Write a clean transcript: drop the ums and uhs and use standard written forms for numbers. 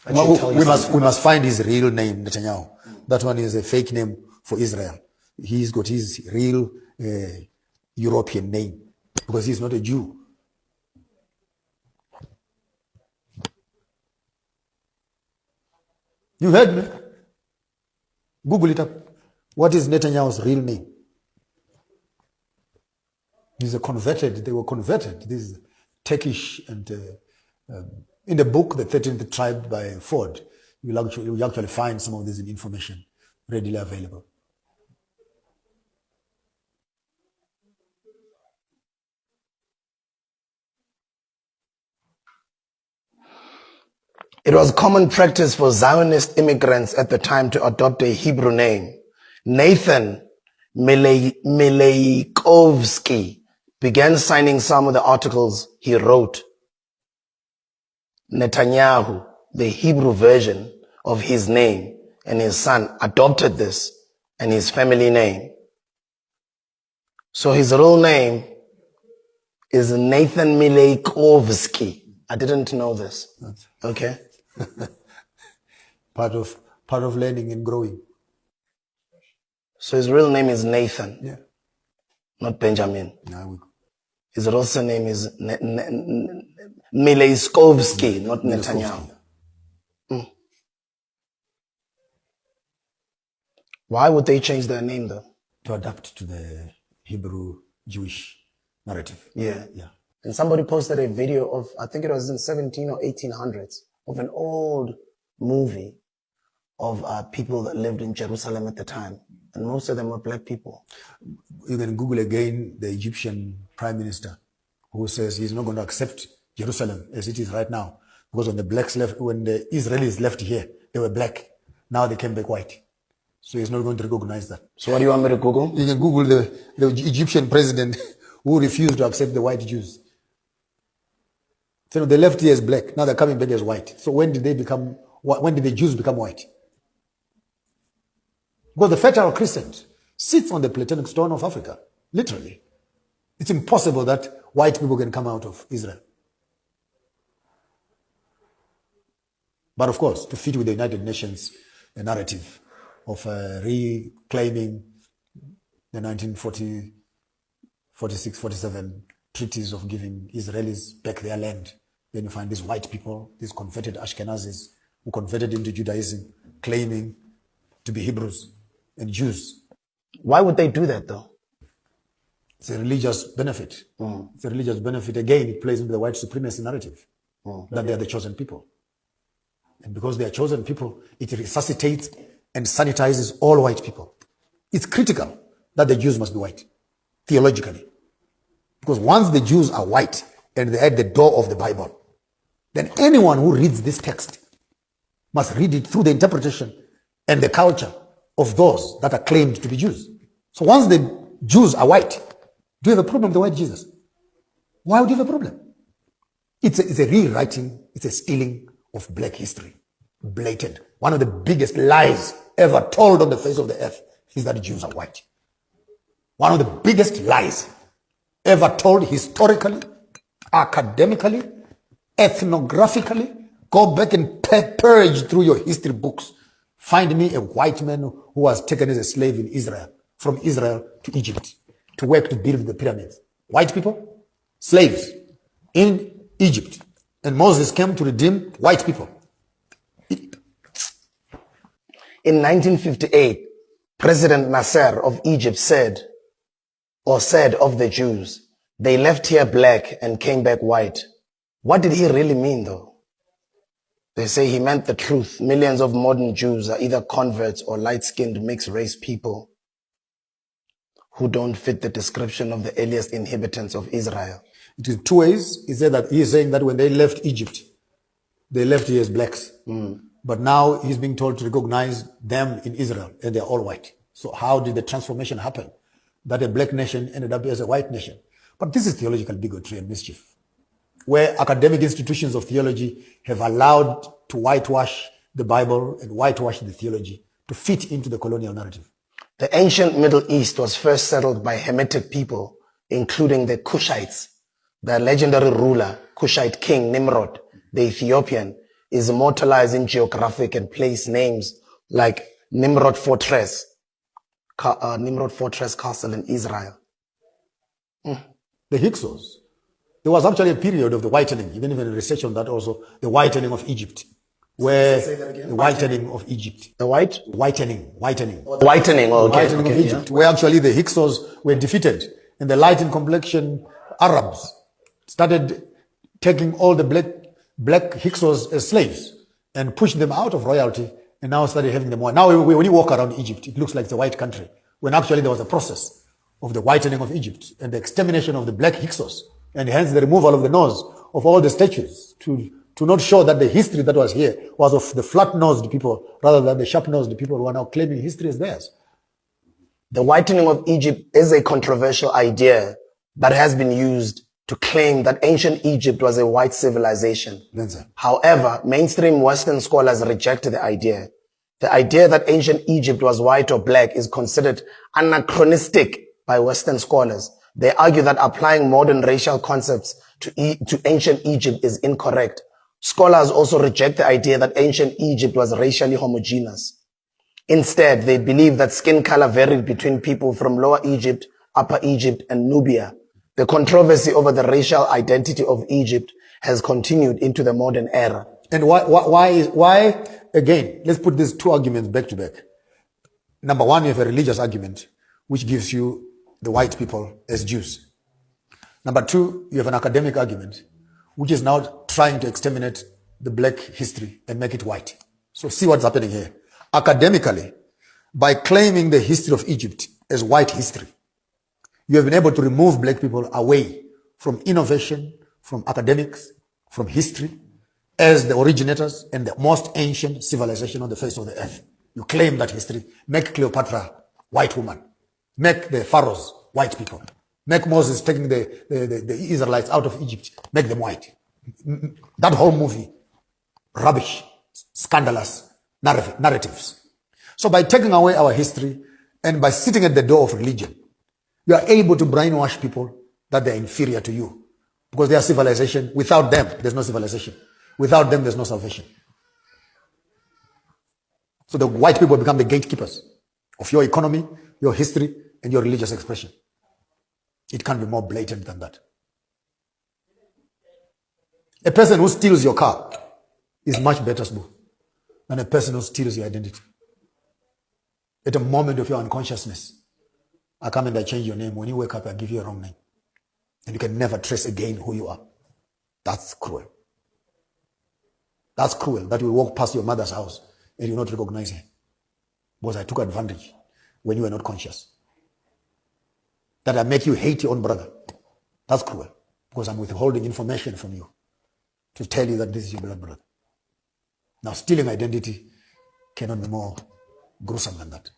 We must find his real name, Netanyahu. That one is a fake name for Israel. He's got his real European name because he's not a Jew. You heard me? Google it up. What is Netanyahu's real name? They were converted. This is Turkish, and in the book, The 13th Tribe by Ford, you'll actually find some of this information readily available. It was common practice for Zionist immigrants at the time to adopt a Hebrew name. Nathan Mileikovsky began signing some of the articles he wrote. Netanyahu, the Hebrew version of his name, and his son adopted this and his family name. So his real name is Nathan Mileikovsky. I didn't know this. Okay. part of learning and growing. So his real name is Nathan. Yeah. Not Benjamin. No, his real name is Mileiskovsky, not Netanyahu. Why would they change their name though? To adapt to the Hebrew Jewish narrative. Yeah. Yeah. And somebody posted a video of, I think it was in 17 or 1800s, of an old movie of people that lived in Jerusalem at the time. And most of them were black people. You can Google again the Egyptian prime minister who says he's not going to accept Jerusalem as it is right now. Because when the Israelis left here, they were black. Now they came back white. So he's not going to recognize that. So what do you want me to Google? You can Google the Egyptian president who refused to accept the white Jews. So they left here as black. Now they're coming back as white. So when did the Jews become white? Because the Fertile Crescent sits on the Platonic stone of Africa, literally. It's impossible that white people can come out of Israel. But of course, to fit with the United Nations narrative of reclaiming the 1946-47 treaties of giving Israelis back their land, then you find these white people, these converted Ashkenazis, who converted into Judaism, claiming to be Hebrews and Jews. Why would they do that though? It's a religious benefit. It's a religious benefit. Again, it plays into the white supremacy narrative that they are the chosen people. And because they are chosen people, it resuscitates and sanitizes all white people. It's critical that the Jews must be white, theologically. Because once the Jews are white and they're at the door of the Bible, then anyone who reads this text must read it through the interpretation and the culture of those that are claimed to be Jews. So once the Jews are white, do you have a problem with the white Jesus? Why would you have a problem? It's a rewriting, it's a stealing of black history. Blatant. One of the biggest lies ever told on the face of the earth is that Jews are white. One of the biggest lies ever told historically, academically, ethnographically. Go back and purge through your history books. Find me a white man who was taken as a slave in Israel, from Israel to Egypt, to work to build the pyramids. White people, slaves in Egypt. And Moses came to redeem white people. In 1958, President Nasser of Egypt said of the Jews, they left here black and came back white. What did he really mean though? They say he meant the truth. Millions of modern Jews are either converts or light-skinned mixed race people who don't fit the description of the earliest inhabitants of Israel. It is two ways. He is saying that when they left Egypt, they left here as blacks. But now he's being told to recognize them in Israel, and they're all white. So how did the transformation happen? That a black nation ended up as a white nation. But this is theological bigotry and mischief, where academic institutions of theology have allowed to whitewash the Bible and whitewash the theology to fit into the colonial narrative. The ancient Middle East was first settled by Hamitic people, including the Kushites. The legendary ruler, Kushite king Nimrod, the Ethiopian, is immortalized in geographic and place names like Nimrod Fortress Castle in Israel. The Hyksos. There was actually a period of the whitening, even research on that also, the whitening of Egypt. Where the whitening of Egypt. The white? Whitening. Whitening, okay. Whitening of Egypt, where actually the Hyksos were defeated, and the light in complexion Arabs started taking all the black Hyksos as slaves and pushed them out of royalty, and now started having them white. Now when you walk around Egypt, it looks like it's a white country, when actually there was a process of the whitening of Egypt and the extermination of the black Hyksos, and hence the removal of the nose of all the statues to not show that the history that was here was of the flat-nosed people rather than the sharp-nosed people who are now claiming history as theirs. The whitening of Egypt is a controversial idea that has been used to claim that ancient Egypt was a white civilization. However, mainstream Western scholars reject the idea. The idea that ancient Egypt was white or black is considered anachronistic by Western scholars. They argue that applying modern racial concepts to ancient Egypt is incorrect. Scholars also reject the idea that ancient Egypt was racially homogeneous. Instead, they believe that skin color varied between people from Lower Egypt, Upper Egypt, and Nubia. The controversy over the racial identity of Egypt has continued into the modern era. And why again, let's put these two arguments back to back. Number one, you have a religious argument, which gives you the white people as Jews. Number two, you have an academic argument, which is now trying to exterminate the black history and make it white. So see what's happening here. Academically, by claiming the history of Egypt as white history, you have been able to remove black people away from innovation, from academics, from history, as the originators and the most ancient civilization on the face of the earth. You claim that history. Make Cleopatra white woman. Make the pharaohs white people. Make Moses taking the Israelites out of Egypt. Make them white. That whole movie, rubbish, scandalous narratives. So by taking away our history and by sitting at the door of religion, you are able to brainwash people that they're inferior to you because they are civilization. Without them, there's no civilization. Without them, there's no salvation. So the white people become the gatekeepers of your economy, your history, and your religious expression. It can't be more blatant than that. A person who steals your car is much better than a person who steals your identity. At a moment of your unconsciousness, I come and I change your name. When you wake up, I give you a wrong name. And you can never trace again who you are. That's cruel. That's cruel that you walk past your mother's house and you not recognize her. Because I took advantage when you were not conscious. That I make you hate your own brother. That's cruel. Because I'm withholding information from you to tell you that this is your blood brother. Now, stealing identity cannot be more gruesome than that.